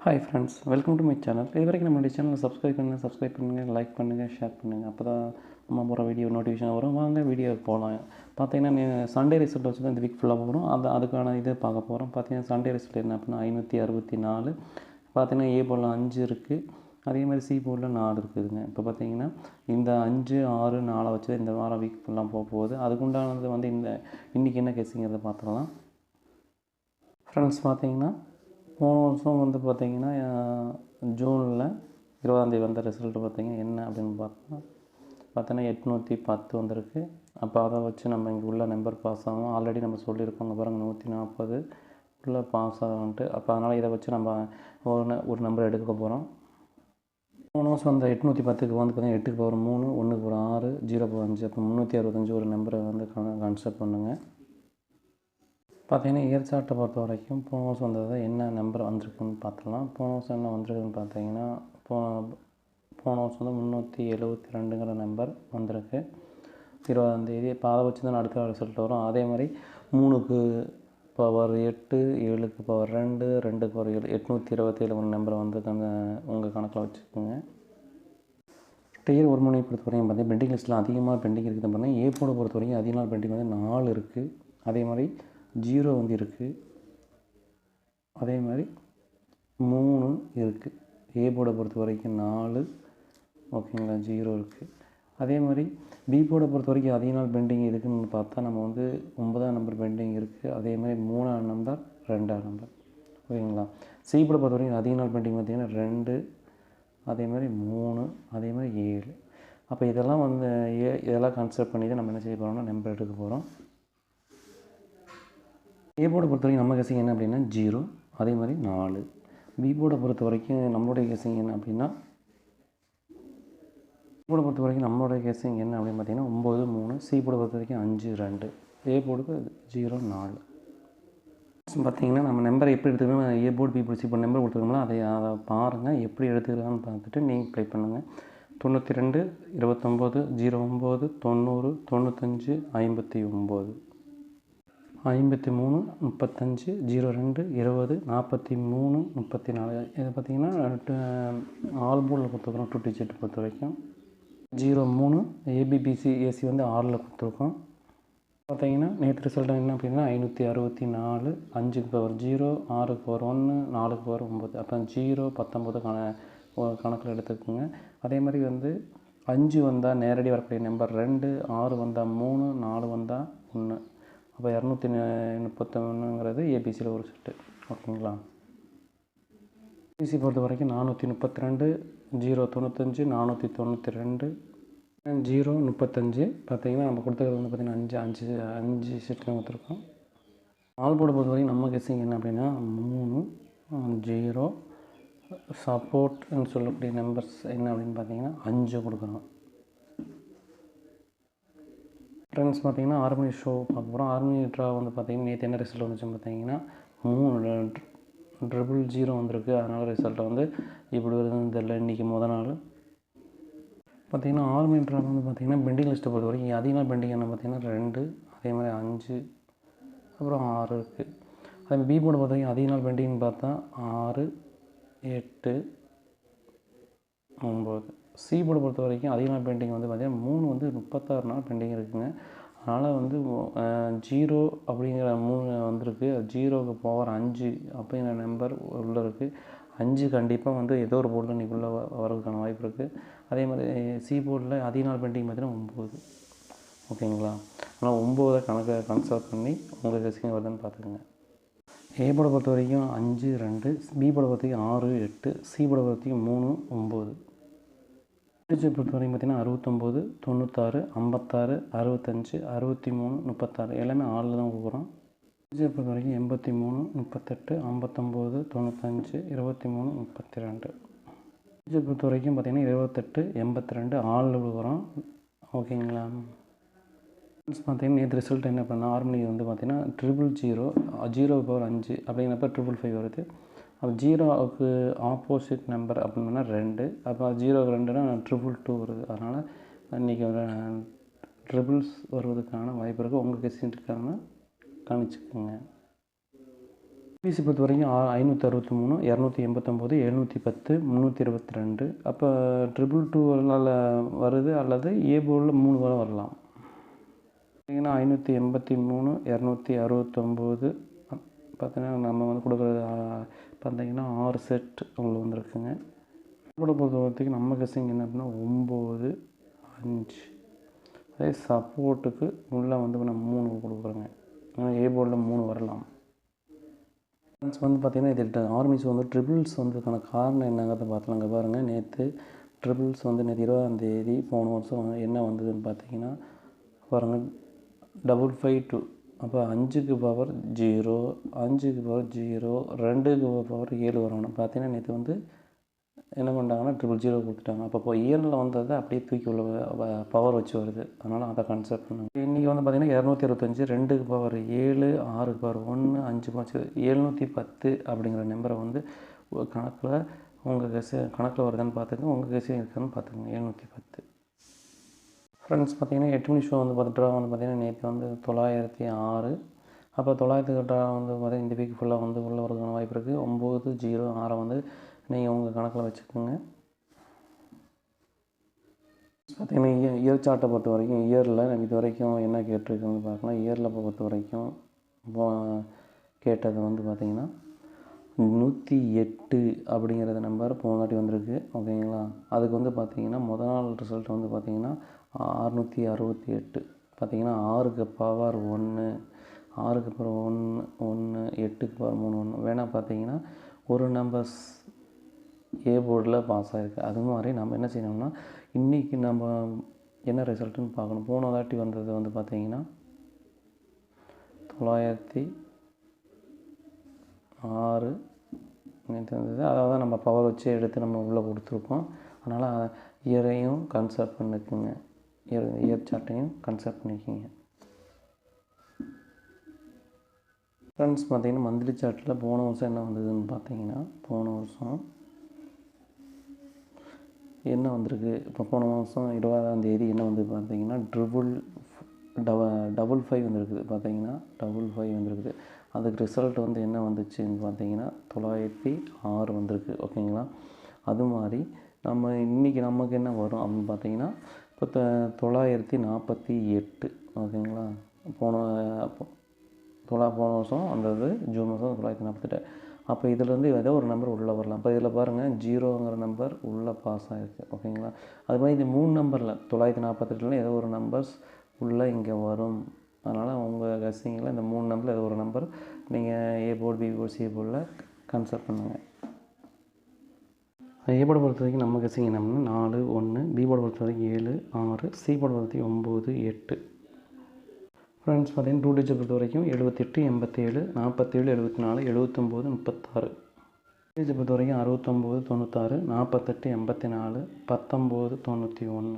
Hi friends, welcome to my channel. இது வரைக்கும் நம்மளுடைய சேனலை சப்ஸ்கிரைப் பண்ணுங்கள், லைக் பண்ணுங்கள், ஷேர் பண்ணுங்கள். அப்போ தான் நம்ம போகிற வீடியோ நோட்டிஃபிகேஷன் வரும். வாங்க வீடியோவுக்கு போகலாம். பார்த்தீங்கன்னா சண்டே ரிசல்ட் வச்சு தான் இந்த வீக் ஃபுல்லாக போகிறோம். அதுக்கான இது பார்க்க போகிறோம். பார்த்தீங்கன்னா சண்டே ரிசல்ட் என்ன அப்படின்னா 564. பார்த்தீங்கன்னா ஏ போர்டில் 5 இருக்குது, அதே மாதிரி சி போர்டில் 4 இருக்குதுங்க. இப்போ பார்த்தீங்கன்னா இந்த 5, 6, 4 வச்சு இந்த வாரம் வீக் ஃபுல்லாக போக போகுது. அதுக்குண்டானது வந்து இன்றைக்கி என்ன கேஸுங்கிறத பார்த்துக்கலாம். ஃப்ரெண்ட்ஸ், பார்த்தீங்கன்னா போன வருஷம் வந்து பார்த்திங்கன்னா ஜூனில் 20ஆந்தேதி வந்த ரிசல்ட்டு பார்த்திங்கன்னா என்ன அப்படின்னு பார்த்தோன்னா 810 வந்திருக்கு. அப்போ அதை வச்சு நம்ம இங்கே உள்ள நம்பர் பாஸ் ஆகும். ஆல்ரெடி நம்ம சொல்லியிருக்கோங்க பாருங்கள், 140 உள்ள பாஸ் ஆகும்ன்ட்டு. அப்போ அதனால் இதை வச்சு நம்ம ஒரு நம்பர் எடுக்க போகிறோம். போன வருஷம் அந்த 810க்கு வந்து பார்த்திங்கன்னா 8க்கு பவர் 3, 1க்கு பவர் 6, 0 பவர் 5, அப்போ 365 ஒரு நம்பரை வந்து கன்சிடர் பண்ணுங்கள். பார்த்தீங்கன்னா இயர் சார்ட்டை பொறுத்த வரைக்கும் போன வருஷம் வந்தது என்ன நம்பர் வந்திருக்குன்னு பார்த்துக்கலாம். போன வருஷம் என்ன வந்திருக்குன்னு பார்த்தீங்கன்னா போன வருஷம் வந்து 372ங்கிற நம்பர் வந்திருக்கு 20ஆந்தேதி. இப்போ அதை வச்சு தான் அடுத்த ரிசல்ட் வரும். அதே மாதிரி 3க்கு பவர் 8, 7க்கு பவர் 2, 2க்கு பவர் 7, 827 ஒரு நம்பரை வந்து உங்கள் கணக்கில் வச்சுக்கோங்க. டியர் ஒரு முனை பொறுத்த வரைக்கும் பார்த்தீங்கன்னா பெண்டிங் லிஸ்ட்டில் அதிகமாக பெண்டிங் இருக்குது. பார்த்தீங்கன்னா ஏ போர்டை பொறுத்த வரைக்கும் அதிக நாள் பெண்டிங் வந்து 4 இருக்குது. அதே மாதிரி 0 வந்து இருக்குது. அதே மாதிரி 3 இருக்குது. ஏ போர்டை பொறுத்த வரைக்கும் 4, ஓகேங்களா, 0 இருக்குது. அதே மாதிரி பி போர்டை பொறுத்த வரைக்கும் அதிக நாள் பெண்டிங் இருக்குதுன்னு பார்த்தா நம்ம வந்து 9ஆம் நம்பர் பெண்டிங் இருக்குது. அதே மாதிரி 3ஆம் நம்பர், 2ஆம் நம்பர், ஓகேங்களா. சி போர்டை பொறுத்த வரைக்கும் அதிக நாள் பெண்டிங் பார்த்திங்கன்னா 2, அதே மாதிரி 3, அதே மாதிரி 7. அப்போ இதெல்லாம் வந்து இதெல்லாம் கன்சிடர் பண்ணி தான் நம்ம என்ன செய்ய போகிறோம்னா நம்பர் எடுக்க போகிறோம். ஏ போர்டை பொறுத்த வரைக்கும் நம்ம கெஸிங் என்ன அப்படின்னா 0, அதே மாதிரி 4. பி போர்டை பொறுத்த வரைக்கும் நம்மளுடைய கெஸிங் என்ன அப்படின்னா நம்மளுடைய கெஸிங் என்ன அப்படின்னு பார்த்தீங்கன்னா 9, 3. சி போர்டை பொறுத்த வரைக்கும் 5, 2. ஏ போர்டுக்கு 0, 4. பார்த்தீங்கன்னா நம்ம நம்பரை எப்படி எடுத்துக்கிறோம், A board B board C board number கொடுத்துருக்கோம்ல அதை பாருங்கள், எப்படி எடுத்துக்கிறான்னு பார்த்துட்டு நீங்கள் ப்ளே பண்ணுங்கள். 92, 29, 09, 90, 95, 59, 53, 35, 02, 20, 43, 34. இது பார்த்திங்கன்னா ஆல் போர்டில் கொடுத்துருக்கோம். 2 டிஜிட் பொறுத்த வரைக்கும் 03 ஏபிபிசி ஏசி வந்து 6ல் கொடுத்துருக்கோம். பார்த்தீங்கன்னா நேற்று ரிசல்ட் என்ன அப்படின்னா 564, 5க்கு பவர் 0, 6க்கு பவர் 1, 4க்கு பவர் 9. அப்போ 0, 19 கணக்கில் எடுத்துக்கோங்க. அதே மாதிரி வந்து 5 வந்தால் நேரடி வரக்கூடிய நம்பர் 2, 6 வந்தால் 3, 4 வந்தால் 1. அப்போ 231ங்கிறது ஏபிசியில் ஒரு செட்டு, ஓகேங்களா. ஏபிசி பொறுத்த வரைக்கும் 432, 095, 492, 035. பார்த்தீங்கன்னா நம்ம கொடுத்துக்கிறது வந்து பார்த்திங்கன்னா 5 செட்டு கொடுத்துருக்கோம். ஆல் போர்டை பொறுத்த வரைக்கும் நம்ம கெஸிங் என்ன அப்படின்னா 3, 0. சப்போர்ட்னு சொல்லக்கூடிய நம்பர்ஸ் என்ன அப்படின்னு பார்த்தீங்கன்னா 5 கொடுக்குறோம். ஃப்ரெண்ட்ஸ், பார்த்தீங்கன்னா ஆர்மி ஷோ பார்க்க போகிறோம். ஆர்மி ட்ரா வந்து பார்த்திங்கன்னா நேற்று என்ன ரிசல்ட் வந்துச்சுன்னு பார்த்தீங்கன்னா 300 வந்திருக்கு. அதனால் ரிசல்ட்டை வந்து இப்படி வருதுன்னு தெரியல. இன்றைக்கி நாள் பார்த்திங்கன்னா ஆர்மி ட்ரா வந்து பார்த்திங்கன்னா பெண்டிங் லிஸ்ட்டை பொறுத்த வரைக்கும் அதிக நாள் பெண்டிங் என்ன பார்த்திங்கன்னா 2, அதே மாதிரி 5, அப்புறம் 6 இருக்குது. அதே மாதிரி பி போர்டு பொறுத்த வரைக்கும் அதிக நாள் பெண்டிங்னு பார்த்தா 6, 8, 9. சி போர்டை பொறுத்த வரைக்கும் அதிக நாள் பெண்டிங் வந்து பார்த்திங்கன்னா 3 வந்து 36 நாள் பெண்டிங் இருக்குதுங்க. அதனால் வந்து 0 அப்படிங்கிற 3 வந்திருக்கு. 0க்கு பவர் 5 அப்படிங்கிற நம்பர் உள்ளே இருக்குது. 5 கண்டிப்பாக வந்து ஏதோ ஒரு போர்டில் இன்றைக்கி உள்ளே வரதுக்கான வாய்ப்பு இருக்குது. அதே மாதிரி சி போர்டில் அதிக நாள் பெண்டிங் பார்த்திங்கன்னா 9, ஓகேங்களா. ஆனால் 9 கணக்கை கன்சிடர் பண்ணி உங்கள் கெஸிங் வருதுன்னு பார்த்துக்கோங்க. ஏ போர்டை பொறுத்த வரைக்கும் 5, 2. பி போர்டை பொறுத்த வரைக்கும் 6, 8. சி போர்டை பொறுத்த வரைக்கும் 3, 9. டிஜிட் பொறுத்த வரைக்கும் பார்த்திங்கன்னா 69, 96, 56, 65, 63, 36 எல்லாமே 6ல் தான் கொடுக்குறோம். டிஜிட் பொறுத்த வரைக்கும் 83, 38, 59, 95, 23, 32. டிஜிட் பொறுத்த வரைக்கும் பார்த்திங்கன்னா 28, 82 6ல் கொடுக்குறோம், ஓகேங்களா. பார்த்திங்கன்னா நேற்று ரிசல்ட் என்ன பண்ணால் ஆர்மி வந்து பார்த்திங்கன்னா 000, 0க்கு பவர் 5 அப்படிங்கிறப்ப 555 வருது. அப்போ 0க்கு ஆப்போசிட் நம்பர் அப்படின்னா 2. அப்போ 0க்கு 2னா 222 வருது. அதனால் இன்றைக்கி ட்ரிபிள்ஸ் வருவதற்கான வாய்ப்பு இருக்குது. உங்கள் கெஸிங் இருக்கான்னு கவனிச்சுக்கோங்க. பிசி பொறுத்த வரைக்கும் 563, 289, 710, 322. அப்போ 222 வருது அல்லது ஏ போர்டில் 3 வரை வரலாம். பார்த்திங்கன்னா 583, 269 பார்த்திங்கன்னா நம்ம வந்து கொடுக்குறது பார்த்திங்கன்னா 6 செட் உங்களுக்கு வந்துருக்குங்க. கூட பொறுத்த வரைக்கும் நம்ம கெஸ்ஸிங் என்ன அப்படின்னா 9, 5. அதே சப்போர்ட்டுக்கு உள்ளே வந்து நம்ம 3 கொடுக்குறோங்க. ஏ போர்டில் 3 வரலாம். ஃப்ரெண்ட்ஸ் வந்து பார்த்திங்கன்னா இது ஆர்மிஸ் வந்து ட்ரிபிள்ஸ் வந்ததுக்கான காரணம் என்னங்கிறத பார்த்துலாங்க. பாருங்கள், நேற்று ட்ரிபிள்ஸ் வந்து நேற்று 20ஆம் தேதி போன வருஷம் என்ன வந்ததுன்னு பார்த்தீங்கன்னா பாருங்கள் 552. அப்போ 5க்கு பவர் 0, 5க்கு பவர் 0, 2க்கு பவர் 7 வரணும். பார்த்தீங்கன்னா நேற்று வந்து என்ன பண்ணுறாங்கன்னா 000 கொடுத்துட்டாங்க. அப்போ இயரில் வந்ததை அப்படியே தூக்கி உள்ள பவர் வச்சு வருது. அதனால் அதை கன்செப்ட் பண்ணுங்க. இன்றைக்கி வந்து பார்த்திங்கன்னா 265, 2க்கு பவர் 7, 6க்கு பவர் 1, 5 பவர் 710 அப்படிங்கிற நம்பரை வந்து கணக்கில் உங்கள் கணக்கில் வருதுன்னு பார்த்துங்க. உங்கள் கெஸ்ஸிங் இருக்குதுன்னு பார்த்துங்க. 710. ஃப்ரெண்ட்ஸ் பார்த்திங்கன்னா 8 மணி ஷோ வந்து பார்த்துட்டு வந்து பார்த்திங்கன்னா நேற்று வந்து 906. அப்போ 900 வந்து பார்த்திங்கன்னா இந்த வீக் ஃபுல்லாக வந்து உள்ள வரதுக்கான வாய்ப்பு இருக்குது. 9, 0, 6 வந்து நீங்கள் உங்கள் கணக்கில் வச்சுக்கோங்க. பார்த்திங்கன்னா இயர் சார்ட்டை பொறுத்த வரைக்கும் இயரில் இது வரைக்கும் என்ன கேட்டிருக்குன்னு பார்க்கலாம். இயரில் பொறுத்த வரைக்கும் கேட்டது வந்து பார்த்திங்கன்னா 108 அப்படிங்கிறது நம்பர் போனாட்டி வந்திருக்கு. ஓகேங்களா. அதுக்கு வந்து பார்த்திங்கன்னா முதல் நாள் ரிசல்ட் வந்து பார்த்திங்கன்னா 668. பார்த்திங்கன்னா 6க்கு பவர் 1, 6க்கு பவர் 1, 8க்கு பவர் 3, 1 வேணால் பார்த்திங்கன்னா ஒரு நம்பர்ஸ் ஏ போர்டில் பாஸ் ஆகிருக்கு. அது மாதிரி நம்ம என்ன செய்யணும்னா இன்றைக்கி நம்ம என்ன ரிசல்ட்டுன்னு பார்க்கணும். போன தாட்டி வந்தது வந்து பார்த்திங்கன்னா 906 நேற்று வந்தது. அதாவது நம்ம பவர் வச்சு எடுத்து நம்ம உள்ளே கொடுத்துருக்கோம். அதனால் இயரையும் கன்சல்ட் பண்ணிக்கோங்க. இயர் சார்ட்டையும் கன்சல்ட் பண்ணிக்கோங்க. ஃப்ரெண்ட்ஸ் பார்த்திங்கன்னா மந்த்லி சார்ட்டில் போன வருஷம் என்ன வந்ததுன்னு பார்த்தீங்கன்னா போன வருஷம் என்ன வந்திருக்கு. இப்போ போன மாதம் 20ஆம் தேதி என்ன வந்து பார்த்திங்கன்னா 555 வந்துருக்குது. பார்த்திங்கன்னா 555 வந்துருக்குது. அதுக்கு ரிசல்ட் வந்து என்ன வந்துச்சுன்னு பார்த்தீங்கன்னா 906 வந்திருக்கு. ஓகேங்களா. அது மாதிரி நம்ம இன்றைக்கி நமக்கு என்ன வரும் அப்படின்னு பார்த்தீங்கன்னா இப்போ 948. ஓகேங்களா. போன வருஷம் வந்தது ஜூன் மாதம் 948. அப்போ இதிலேருந்து ஏதோ ஒரு நம்பர் உள்ளே வரலாம். அப்போ இதில் பாருங்கள் 0ங்கிற நம்பர் உள்ளே பாஸ் ஆகிருக்கு. ஓகேங்களா. அது மாதிரி இது 3 நம்பரில் 948 ஏதோ ஒரு நம்பர்ஸ் உள்ளே இங்கே வரும். அதனால் உங்கள் கெஸ்ஸிங்கில் இந்த 3 நம்பரில் ஏதோ ஒரு நம்பர் நீங்கள் A board, B board, C போர்டில் கன்சல்ட் பண்ணுங்கள். ஏ போர்டை பொறுத்த வரைக்கும் நம்ம கெஸ்ஸிங் என்னன்னா 4, 1, பி போர்டை பொறுத்த வரைக்கும் 7, 6, சி போர்டை பொறுத்த வரைக்கும் 9, 8. ஃப்ரெண்ட்ஸ் பார்த்தீங்கன்னா 2 டிஜிட் பொறுத்த வரைக்கும் 78, 87, 47, 74, 79, 36. டிஜிட் பொறுத்த வரைக்கும் 69, 96, 48, 84, 19, 91.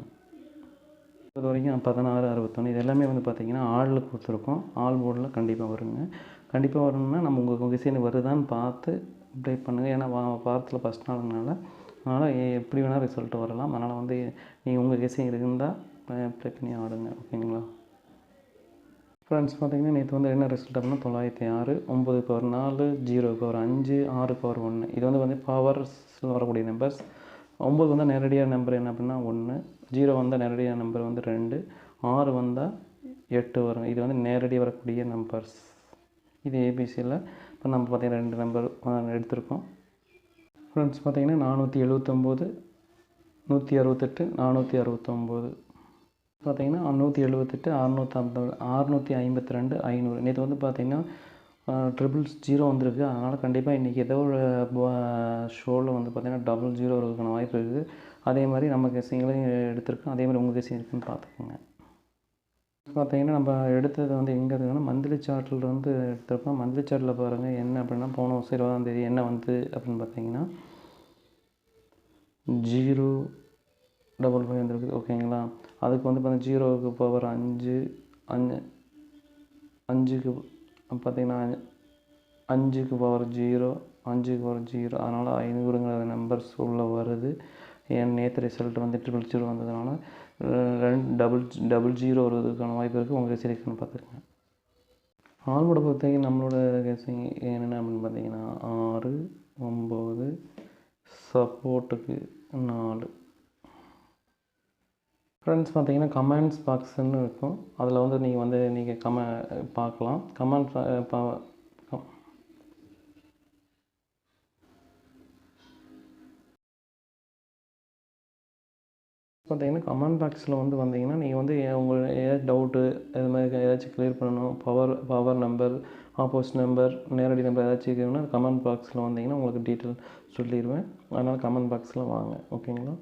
பொறுத்த வரைக்கும் 16, 61. இது எல்லாமே வந்து பார்த்திங்கன்னா ஆளில் கொடுத்துருக்கோம். ஆல் போர்டில் கண்டிப்பாக வருங்க. கண்டிப்பாக வரணும்னா நம்ம உங்கள் கெஸ்ஸிங் வருதான்னு பார்த்து அப்ளை பண்ணுங்கள். ஏன்னா வாரத்தில் ஃபஸ்ட் நாளுனால அதனால் எப்படி வேணால் ரிசல்ட் வரலாம். அதனால் வந்து நீங்கள் உங்கள் கெஸ்ஸிங் இருந்தால் அப்ளை பண்ணி ஆடுங்க. ஓகேங்களா. ஃப்ரெண்ட்ஸ் பார்த்திங்கன்னா நேற்று வந்து என்ன ரிசல்ட் அப்படின்னா 906, 9க்கு பவர் 4, 0க்கு பவர் 5, 6க்கு பவர் 1. இது வந்து பவர்ஸில் வரக்கூடிய நம்பர்ஸ். 9 வந்தால் நேரடியாக நம்பர் என்ன அப்படின்னா 1, 0 வந்தால் நேரடியாக நம்பர் வந்து 2, 6 வந்தால் 8 வரும். இது வந்து நேரடியாக வரக்கூடிய நம்பர்ஸ். இது ஏபிசியில் இப்போ நம்ம பார்த்திங்கன்னா 2 நம்பர் எடுத்திருக்கோம். ஃப்ரெண்ட்ஸ் பார்த்திங்கன்னா 479, 168, 469. பார்த்திங்கன்னா 178, 652, 500. நேற்று வந்து பார்த்திங்கன்னா 000 வந்திருக்கு. அதனால் கண்டிப்பாக இன்றைக்கி ஏதோ ஒரு ஷோவில் வந்து பார்த்திங்கன்னா 00 இருக்கிறதுக்கான வாய்ப்பு இருக்குது. அதே மாதிரி நம்ம கெஸ்ஸிங்களையும் எடுத்திருக்கோம். அதே மாதிரி உங்கள் கெஸ்ஸிங் இருக்குதுன்னு பார்த்துக்கோங்க. பார்த்திங்கன்னா நம்ம எடுத்தது வந்து எங்கே இருக்குதுன்னா மந்த்லி சார்ட்டில் வந்து எடுத்திருக்கோம். மந்த்லி சார்ட்டில் பாருங்கள் என்ன அப்படின்னா போன வருஷம் 20ஆம் தேதி என்ன வந்து அப்படின்னு பார்த்தீங்கன்னா 055 வந்துருக்குது. ஓகேங்களா. அதுக்கு வந்து பார்த்தீங்கன்னா 0க்கு பவர் 5, 5க்கு பார்த்திங்கன்னா 5க்கு பவர் 0, 5க்கு பவர் 0. அதனால் 500ங்கிற நம்பர்ஸ் உள்ளே வருது. ஏன் நேற்று ரிசல்ட் வந்து 000 வந்ததுனால 2 00 வருவதற்கான வாய்ப்பு இருக்குது. உங்களுக்கு சரிக்குன்னு பார்த்துருங்க. ஆல்போட பொறுத்தவரைக்கும் நம்மளோட கெஸிங் என்னென்ன அப்படின்னு பார்த்தீங்கன்னா 6 9 சப்போர்ட்டுக்கு 4. ஃப்ரெண்ட்ஸ் பார்த்தீங்கன்னா கமெண்ட்ஸ் பாக்ஸ்ன்னு இருக்கும். அதில் வந்து நீங்கள் பார்க்கலாம். பார்த்தீங்கன்னா கமெண்ட் பாக்ஸில் வந்தீங்கன்னா நீங்கள் உங்களுக்கு ஏதாச்சும் டவுட்டு இது மாதிரி ஏதாச்சும் க்ளியர் பண்ணணும், பவர் நம்பர், ஆப்போசிட் நம்பர், நேரடி நம்பர் ஏதாச்சும் இருக்குன்னா கமெண்ட் பாக்ஸில் வந்தீங்கன்னா உங்களுக்கு டீட்டெயில் சொல்லிடுவேன். அதனால் கமெண்ட் பாக்ஸில் வாங்க, ஓகேங்களா?